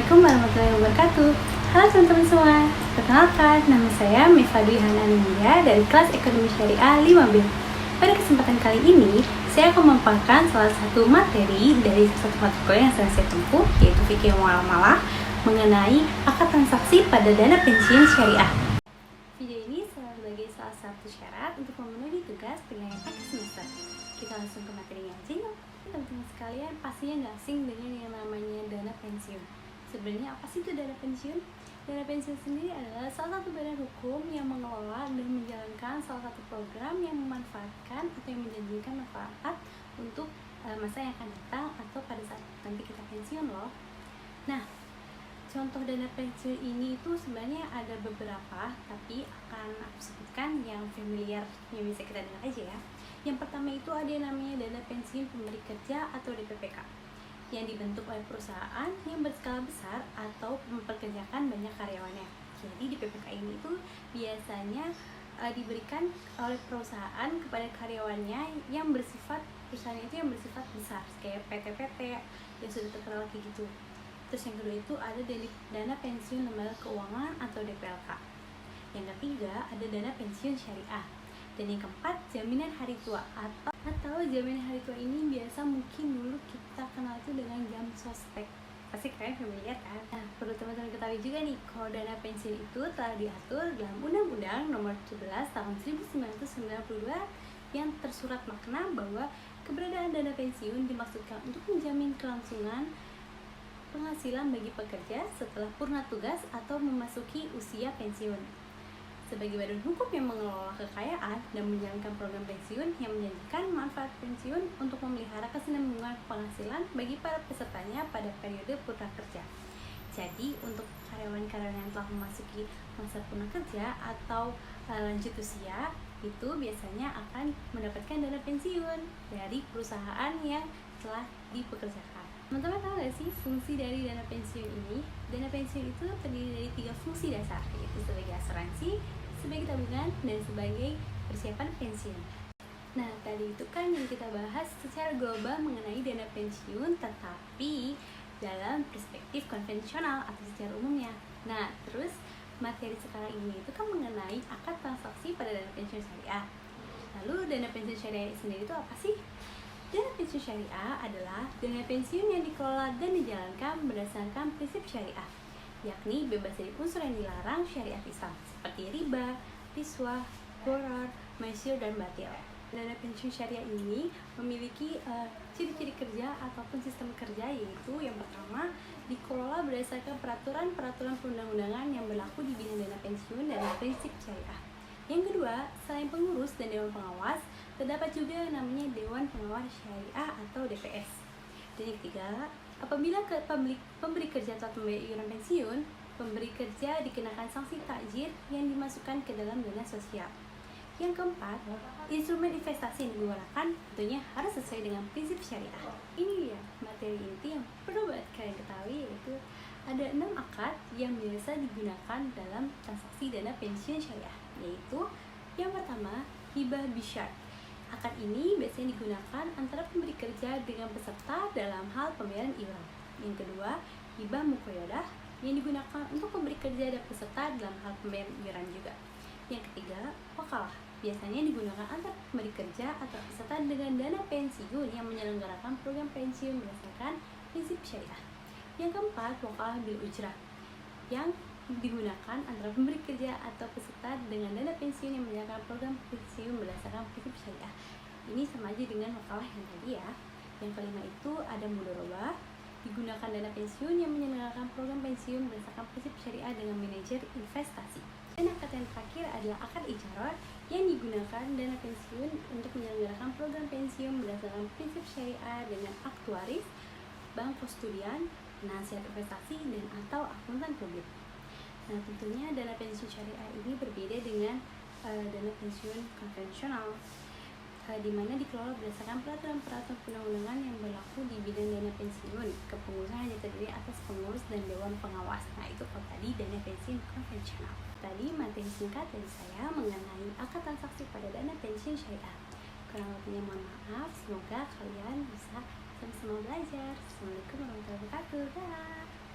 Assalamualaikum warahmatullahi wabarakatuh. Halo teman-teman semua, perkenalkan nama saya Mifadwi Hananindia dari kelas Ekonomi Syariah 5B. Pada kesempatan kali ini, saya akan memaparkan salah satu materi dari satu mata kuliah yang sedang saya tempuh, yaitu fikih muamalah mengenai akad transaksi pada dana pensiun syariah. Video ini sebagai salah satu syarat untuk memenuhi tugas penilaian akhir semester. Kita langsung ke materinya aja yuk. Teman-teman sekalian pastinya nggak asing dengan yang namanya dana pensiun. Sebenarnya apa sih itu dana pensiun? Dana pensiun sendiri adalah salah satu badan hukum yang mengelola dan menjalankan salah satu program yang memanfaatkan atau yang menjanjikan manfaat untuk masa yang akan datang atau pada saat nanti kita pensiun loh. Nah, contoh dana pensiun ini itu sebenarnya ada beberapa, tapi akan aku sebutkan yang familiar yang bisa kita dengar aja ya. Yang pertama itu ada yang namanya dana pensiun pemberi kerja atau DPPK, yang dibentuk oleh perusahaan yang berskala besar atau memperkerjakan banyak karyawannya. Jadi DPPK ini itu biasanya diberikan oleh perusahaan kepada karyawannya yang bersifat, perusahaan itu yang bersifat besar, kayak PT-PT yang sudah terkenal kayak gitu. Terus yang kedua itu ada dana pensiun lembaga keuangan atau DPLK. Yang ketiga ada dana pensiun syariah. Dan yang keempat, jaminan hari tua atau jaminan hari tua ini biasa mungkin dulu kita kenal itu dengan jam sospek. Pasti kalian familiar kan? Nah, perlu teman-teman ketahui juga nih, kalau dana pensiun itu telah diatur dalam Undang-Undang Nomor 17 Tahun 1992 yang tersurat makna bahwa keberadaan dana pensiun dimaksudkan untuk menjamin kelangsungan penghasilan bagi pekerja setelah purna tugas atau memasuki usia pensiun. Sebagai badan hukum yang mengelola kekayaan dan menjalankan program pensiun yang menjanjikan manfaat pensiun untuk memelihara kesinambungan penghasilan bagi para pesertanya pada periode purna kerja. Jadi untuk karyawan-karyawan yang telah memasuki masa purna kerja atau lanjut usia, itu biasanya akan mendapatkan dana pensiun dari perusahaan yang telah dipekerjakan. Teman-teman tahu gak sih fungsi dari dana pensiun ini? Dana pensiun itu terdiri dari 3 fungsi dasar, yaitu sebagai asuransi, sebagai tabungan, dan sebagai persiapan pensiun. Nah, tadi itu kan yang kita bahas secara global mengenai dana pensiun, tetapi dalam perspektif konvensional atau secara umumnya. Nah, terus materi sekarang ini itu kan mengenai akad transaksi pada dana pensiun syariah. Lalu dana pensiun syariah sendiri itu apa sih? Dana pensiun syariah adalah dana pensiun yang dikelola dan dijalankan berdasarkan prinsip syariah, yakni bebas dari unsur yang dilarang syariat Islam, seperti riba, riswah, gharar, maisir, dan batil. Dana pensiun syariah ini memiliki ciri-ciri kerja ataupun sistem kerja, yaitu yang pertama, dikelola berdasarkan peraturan-peraturan perundang-undangan yang berlaku di bidang dana pensiun dan prinsip syariah. Yang kedua, selain pengurus dan dewan pengawas, terdapat juga yang namanya Dewan Pengawas Syariah atau DPS. Dan yang ketiga, apabila pemberi kerja telah membayar iuran pensiun, pemberi kerja dikenakan sanksi takjir yang dimasukkan ke dalam dana sosial. Yang keempat, instrumen investasi yang digunakan tentunya harus sesuai dengan prinsip syariah. Ini dia materi inti yang perlu banget kalian ketahui, yaitu ada 6 akad yang biasa digunakan dalam transaksi dana pensiun syariah, yaitu yang pertama, hibah bisyar. Akad ini biasanya digunakan antara pemberi kerja dengan peserta dalam hal pembayaran iuran. Yang kedua, hibah muqayyadah yang digunakan untuk pemberi kerja dan peserta dalam hal pembayaran iuran juga. Yang ketiga, wakalah biasanya digunakan antara pemberi kerja atau peserta dengan dana pensiun yang menyelenggarakan program pensiun berdasarkan prinsip syariah. Yang keempat, wakalah bil ujrah yang digunakan antara pemberi kerja atau peserta dengan dana pensiun yang menjalankan program pensiun berdasarkan prinsip syariah. Ini sama aja dengan wakalah yang tadi ya. Yang kelima itu ada mudharabah, digunakan dana pensiun yang menyelenggarakan program pensiun berdasarkan prinsip syariah dengan manajer investasi. Dan akad yang terakhir adalah akad ijarah yang digunakan dana pensiun untuk menyelenggarakan program pensiun berdasarkan prinsip syariah dengan aktuaris, bank kustodian, penasihat investasi, dan atau akuntan publik. Nah, tentunya dana pensiun syariah ini berbeda dengan dana pensiun konvensional, di mana dikelola berdasarkan peraturan-peraturan perundang-undangan yang berlaku di bidang dana pensiun. Kepengurusan hanya terdiri atas pengurus dan dewan pengawas. Nah, itu kalau tadi dana pensiun konvensional. Tadi materi singkat dari saya mengenai akad transaksi pada dana pensiun syariah. Kurang lebihnya mohon maaf, semoga kalian bisa sama-sama belajar. Assalamualaikum warahmatullahi wabarakatuh. Dah.